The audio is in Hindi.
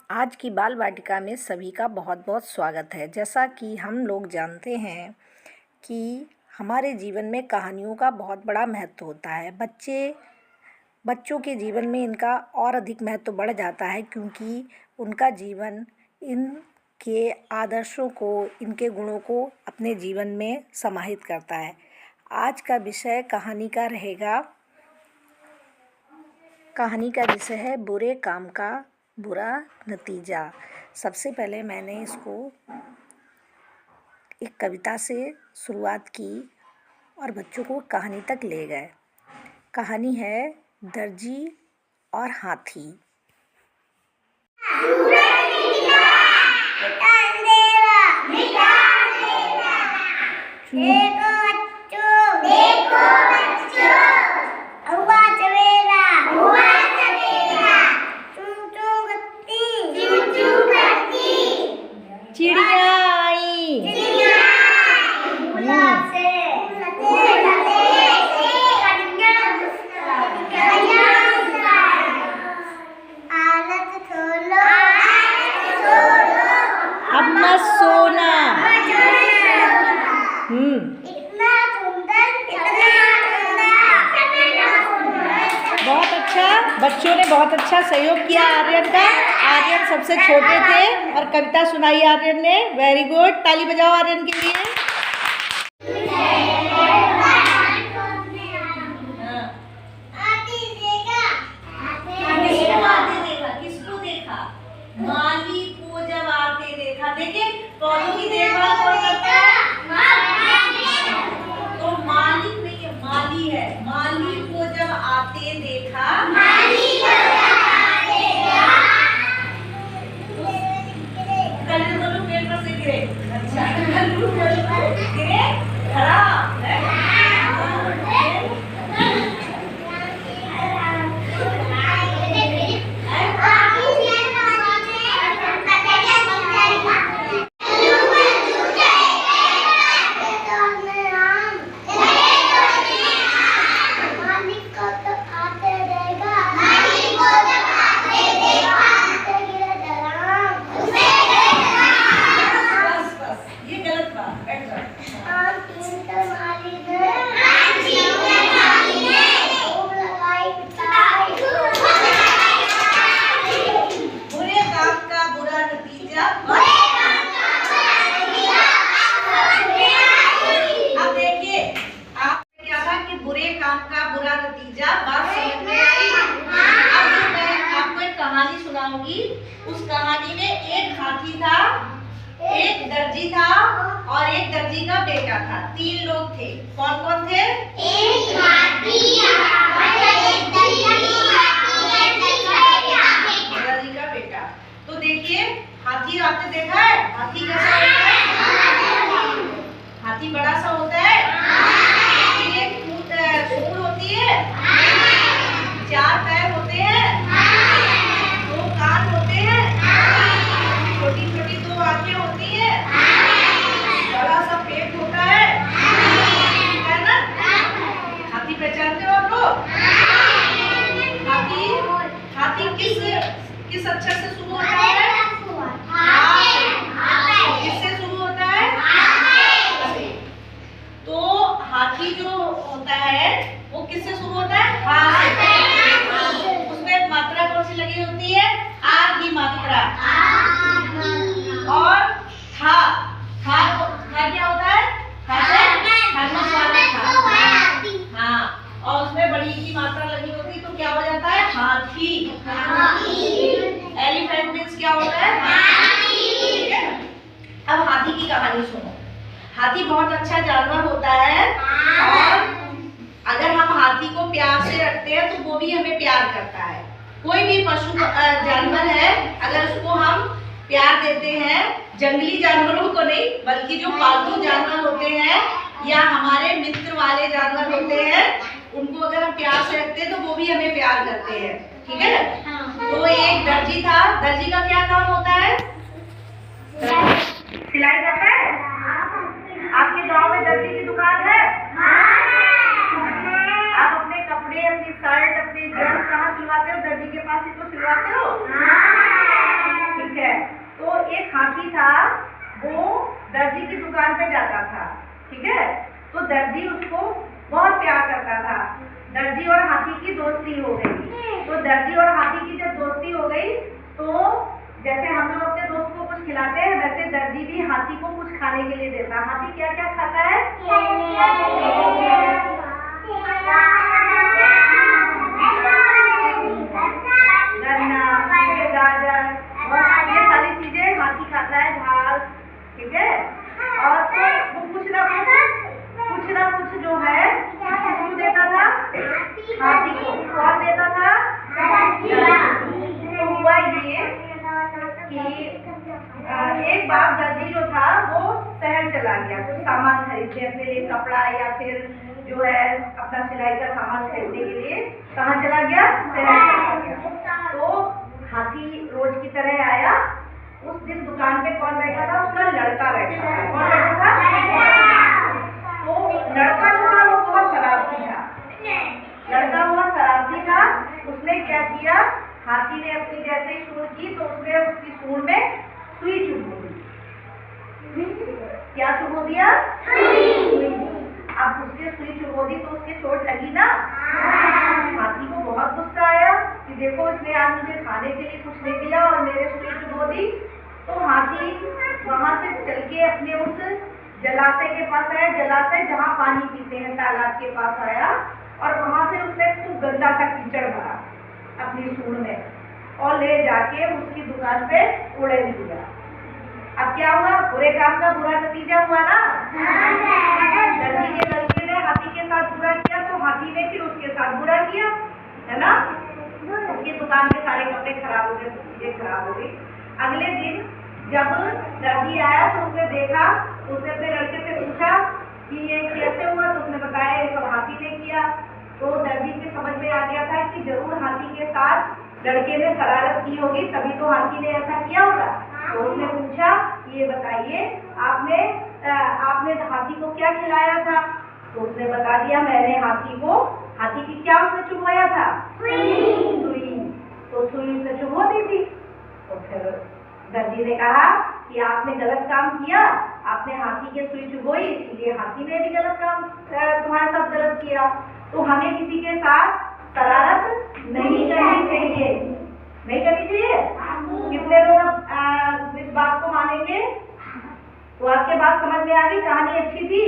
आज की बाल वाटिका में सभी का बहुत बहुत स्वागत है। जैसा कि हम लोग जानते हैं कि हमारे जीवन में कहानियों का बहुत बड़ा महत्व होता है। बच्चों के जीवन में इनका और अधिक महत्व बढ़ जाता है, क्योंकि उनका जीवन इनके आदर्शों को, इनके गुणों को अपने जीवन में समाहित करता है। आज का विषय कहानी का विषय है बुरे काम का बुरा नतीजा। सबसे पहले मैंने इसको एक कविता से शुरुआत की और बच्चों को कहानी तक ले गए। कहानी है दर्जी और हाथी। चिड़िया आई अब मत सोना। बहुत अच्छा, बच्चों ने बहुत अच्छा सहयोग किया आर्यन का। आर्यन सबसे छोटे थे और कविता सुनाई आर्यन ने। वेरी गुड, ताली बजाओ आर्यन के लिए। किसको देखा? माली को जब आते देखा। देखिए, पौधों की देखभाल कौन करता है? तो मालिक नहीं है, माली है। माली को जब आते देखा, कल्लू पेड़ पर से गिरे। अच्छा, कल्लू पेड़ पर गिरे, खड़ा उस कहानी में एक हाथी था, एक दर्जी था और एक दर्जी का बेटा था। 3 लोग थे। कौन कौन थे? एक हाथी, एक दर्जी का बेटा। तो देखिए, हाथी आपने देखा है? हाथी कैसा होता है? हाथी बड़ा सा होता है। एक सूंड होती है, 4 पैर होते हैं, 2 कान होते हैं, छोटी छोटी 2 आंखें होती है, बड़ा सा पेट होता है ना? हाथी पहचानते हो आप लोग? हाथी किस अक्षर से शुरू होता है? किससे शुरू होता है? तो हाथी जो होता है वो किससे शुरू होता है? हा से। उसमें मात्रा कौन सी लगी होती है? आ की मात्रा। और था क्या होता है? हाँ, और उसमें बड़ी की मात्रा लगी होती तो क्या हो जाता है? हाथी। एलिफेंट मीन्स क्या होता है? ठीक है। अब हाथी की कहानी सुनो। हाथी बहुत अच्छा जानवर होता है और अगर हम हाथी को प्यार से रखते हैं तो वो भी हमें प्यार करता है। कोई भी पशु जानवर है, अगर उसको हम प्यार देते हैं, जंगली जानवरों को नहीं बल्कि जो पालतू जानवर होते हैं या हमारे मित्र वाले जानवर होते हैं, उनको अगर हम प्यार से रखते हैं तो वो भी हमें प्यार करते हैं। ठीक है? तो एक दर्जी था। दर्जी का क्या काम होता है? सिलाई करता है। आपके गांव में दर्जी की दुकान है? आप अपने कपड़े, अपनी शर्ट, अपनी ड्रेस कहाँ सिलवाते हो? दर्जी के पास ही तो सिलवाते हो। है। तो एक हाथी था, वो दर्जी की दुकान पे जाता था, ठीक है। तो दर्जी उसको बहुत प्यार करता था। दर्जी और हाथी की दोस्ती हो गई। तो दर्जी और हाथी की जब दोस्ती हो गई तो जैसे हम लोग अपने दोस्त को कुछ खिलाते हैं, वैसे दर्जी भी हाथी को कुछ खाने के लिए देता। हाथी क्या क्या खाता है? गन्ना, गाजर, ये सारी चीजें हाथी खाता है, घास, ठीक है। और तो वो कुछ ना कुछ जो है किसको देता था? हाथी को। कौन देता था? तो हुआ ये कि एक बार दर्जी जो था वो शहर चला गया कुछ सामान खरीदने अपने लिए, कपड़ा या फिर जो है अपना सिलाई का सामान खरीदने के लिए। कहाँ चला गया? शहर चला गया। तो हाथी रोज की तरह आया। उस दिन दुकान पे कौन बैठा था? उसका लड़का बैठा था। कौन बैठा था? तो लड़का जो था वो बहुत शरारती था। लड़का बहुत शरारती था। उसने क्या किया? हाथी ने अपनी जैसे ही सूंड की तो उसने उसकी सूंड में सुई चुभो दी। क्या चुभो दिया? अब उसने सुई चुभो दी तो उसके चोट लगी ना। हाथी को बहुत गुस्सा आया कि देखो इसने आज मुझे खाने के लिए कुछ नहीं दिया और मेरे सुई चुभो दी। तो हाथी वहां से चल के अपने उस जलाशय के पास आया, जलाशय जहाँ पानी पीते हैं, तालाब के पास आया और वहां से उसने खूब गंदा सा कीचड़ भरा अपनी सूंड में और ले जाके उसकी दुकान पे उड़ेल दिया। अब क्या हुआ? बुरे काम का बुरा नतीजा हुआ ना। दर्जी के लड़के ने हाथी के साथ बुरा किया तो हाथी ने फिर उसके साथ बुरा किया, है ना। उसकी दुकान के सारे कपड़े खराब हो गए, सब चीजें खराब हो गई। अगले दिन जब दर्जी आया तो उसने देखा, उसने अपने लड़के से पूछा कि ये कैसे हुआ। तो उसने बताया ये सब हाथी ने किया। तो दर्जी के समझ में आ गया था कि जरूर हाथी के साथ लड़के ने शरारत की होगी, तभी तो हाथी ने ऐसा किया होगा। तो उसने पूछा ये बताइए आपने हाथी को क्या खिलाया था? तो उसने बता दिया मैंने हाथी की क्या उसने चुभवाया था? सुई। तो सुई से चुभो दी थी। तो फिर दर्जी ने कहा कि आपने गलत काम किया, आपने हाथी के सुई चुभोई, इसलिए हाथी ने भी गलत काम तुम्हारे साथ गलत किया। तो हमें किसी के साथ शरारत नहीं करनी चाहिए, नहीं करनी चाहिए। कितने लोग इस बात को मानेंगे? तो आपके बात समझ में आ गई? कहानी अच्छी थी?